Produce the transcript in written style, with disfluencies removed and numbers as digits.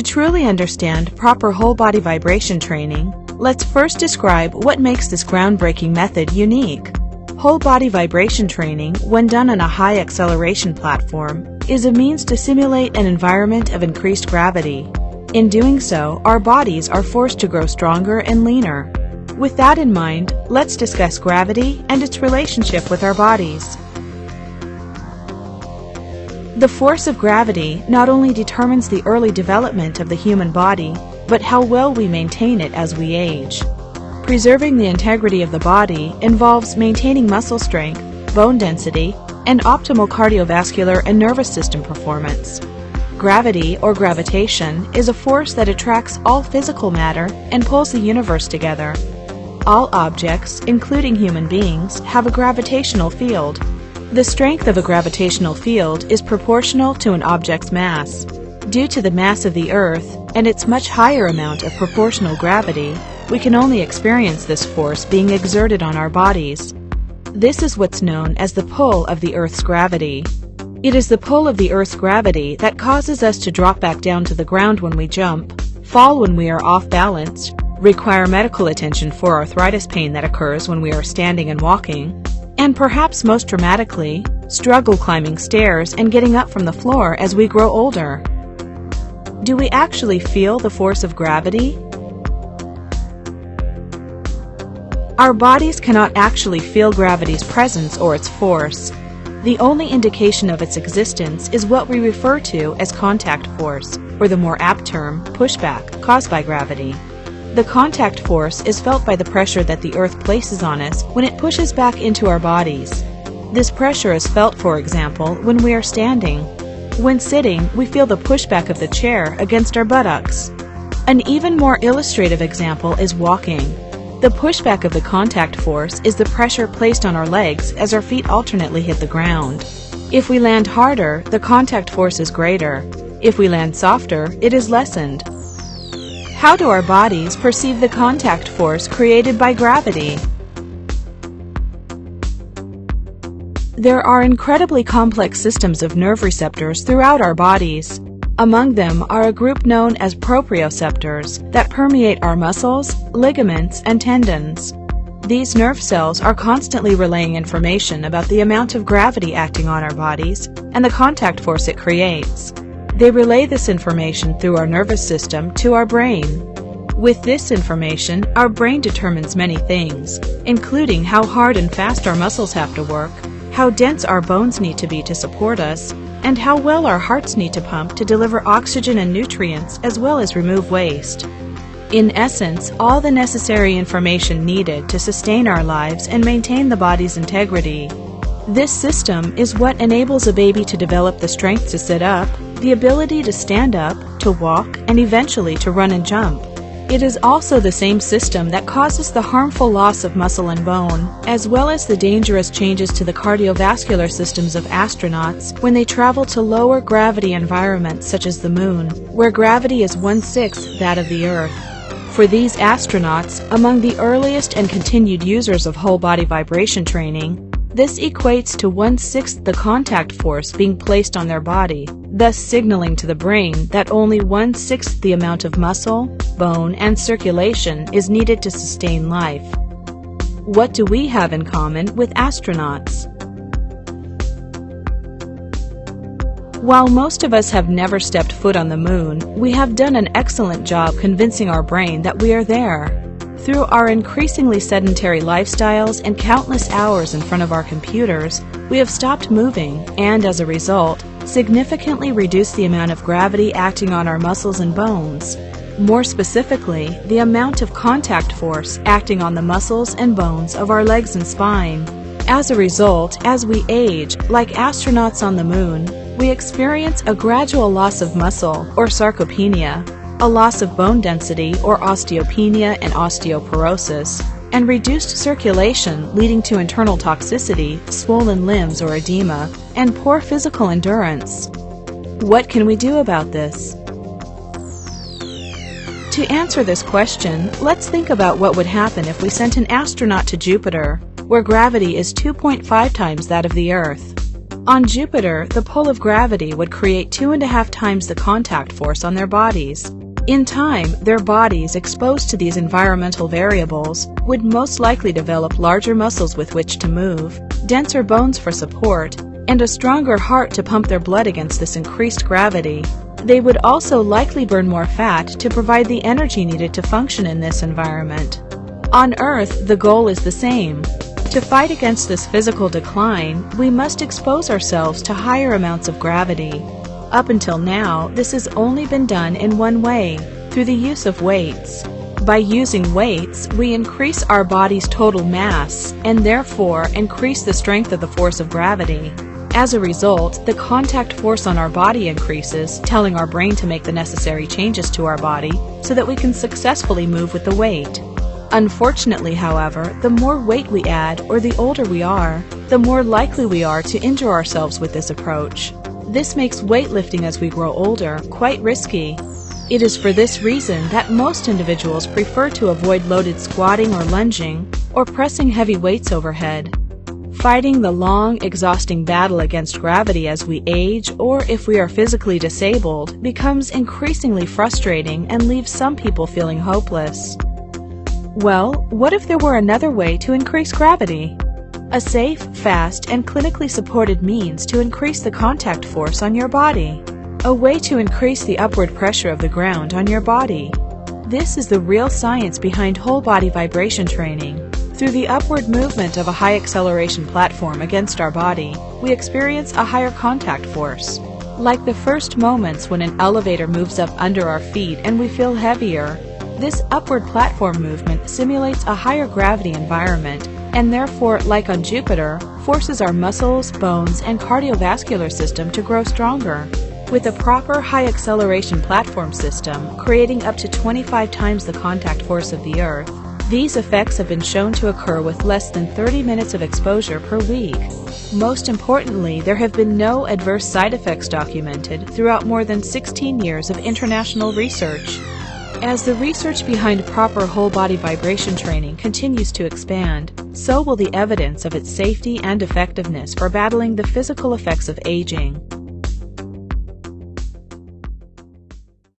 To truly understand proper whole-body vibration training, let's first describe what makes this groundbreaking method unique. Whole-body vibration training, when done on a high-acceleration platform, is a means to simulate an environment of increased gravity. In doing so, our bodies are forced to grow stronger and leaner. With that in mind, let's discuss gravity and its relationship with our bodies. The force of gravity not only determines the early development of the human body, but how well we maintain it as we age. Preserving the integrity of the body involves maintaining muscle strength, bone density, and optimal cardiovascular and nervous system performance. Gravity, or gravitation, is a force that attracts all physical matter and pulls the universe together. All objects, including human beings, have a gravitational field. The strength of a gravitational field is proportional to an object's mass. Due to the mass of the Earth and its much higher amount of proportional gravity, we can only experience this force being exerted on our bodies. This is what's known as the pull of the Earth's gravity. It is the pull of the Earth's gravity that causes us to drop back down to the ground when we jump, fall when we are off balance, require medical attention for arthritis pain that occurs when we are standing and walking, and perhaps most dramatically, struggle climbing stairs and getting up from the floor as we grow older. Do we actually feel the force of gravity? Our bodies cannot actually feel gravity's presence or its force. The only indication of its existence is what we refer to as contact force, or the more apt term, pushback, caused by gravity. The contact force is felt by the pressure that the Earth places on us when it pushes back into our bodies. This pressure is felt, for example, when we are standing. When sitting, we feel the pushback of the chair against our buttocks. An even more illustrative example is walking. The pushback of the contact force is the pressure placed on our legs as our feet alternately hit the ground. If we land harder, the contact force is greater. If we land softer, it is lessened. How do our bodies perceive the contact force created by gravity? There are incredibly complex systems of nerve receptors throughout our bodies. Among them are a group known as proprioceptors that permeate our muscles, ligaments, and tendons. These nerve cells are constantly relaying information about the amount of gravity acting on our bodies and the contact force it creates. They relay this information through our nervous system to our brain. With this information, our brain determines many things, including how hard and fast our muscles have to work, how dense our bones need to be to support us, and how well our hearts need to pump to deliver oxygen and nutrients as well as remove waste. In essence, all the necessary information needed to sustain our lives and maintain the body's integrity. This system is what enables a baby to develop the strength to sit up, the ability to stand up, to walk, and eventually to run and jump. It is also the same system that causes the harmful loss of muscle and bone, as well as the dangerous changes to the cardiovascular systems of astronauts when they travel to lower gravity environments such as the Moon, where gravity is 1/6 that of the Earth. For these astronauts, among the earliest and continued users of whole-body vibration training, this equates to 1/6 the contact force being placed on their body, thus signaling to the brain that only 1/6 the amount of muscle, bone, and circulation is needed to sustain life. What do we have in common with astronauts? While most of us have never stepped foot on the Moon, we have done an excellent job convincing our brain that we are there. Through our increasingly sedentary lifestyles and countless hours in front of our computers, we have stopped moving and, as a result, significantly reduced the amount of gravity acting on our muscles and bones. More specifically, the amount of contact force acting on the muscles and bones of our legs and spine. As a result, as we age, like astronauts on the Moon, we experience a gradual loss of muscle, or sarcopenia, a loss of bone density, or osteopenia and osteoporosis, and reduced circulation leading to internal toxicity, swollen limbs or edema, and poor physical endurance. What can we do about this? To answer this question, let's think about what would happen if we sent an astronaut to Jupiter, where gravity is 2.5 times that of the Earth. On Jupiter, the pull of gravity would create 2.5 times the contact force on their bodies. In time, their bodies, exposed to these environmental variables, would most likely develop larger muscles with which to move, denser bones for support, and a stronger heart to pump their blood against this increased gravity. They would also likely burn more fat to provide the energy needed to function in this environment. On Earth, the goal is the same. To fight against this physical decline, we must expose ourselves to higher amounts of gravity. Up until now, this has only been done in one way, through the use of weights. By using weights, we increase our body's total mass, and therefore increase the strength of the force of gravity. As a result, the contact force on our body increases, telling our brain to make the necessary changes to our body so that we can successfully move with the weight. Unfortunately, however, the more weight we add or the older we are, the more likely we are to injure ourselves with this approach. This makes weightlifting as we grow older quite risky. It is for this reason that most individuals prefer to avoid loaded squatting or lunging, or pressing heavy weights overhead. Fighting the long, exhausting battle against gravity as we age, or if we are physically disabled, becomes increasingly frustrating and leaves some people feeling hopeless. Well, what if there were another way to increase gravity? A safe, fast, and clinically supported means to increase the contact force on your body. A way to increase the upward pressure of the ground on your body. This is the real science behind whole-body vibration training. Through the upward movement of a high-acceleration platform against our body, we experience a higher contact force. Like the first moments when an elevator moves up under our feet and we feel heavier, this upward platform movement simulates a higher gravity environment and therefore, like on Jupiter, forces our muscles, bones, and cardiovascular system to grow stronger. With a proper high-acceleration platform system, creating up to 25 times the contact force of the Earth, these effects have been shown to occur with less than 30 minutes of exposure per week. Most importantly, there have been no adverse side effects documented throughout more than 16 years of international research. As the research behind proper whole-body vibration training continues to expand, so will the evidence of its safety and effectiveness for battling the physical effects of aging.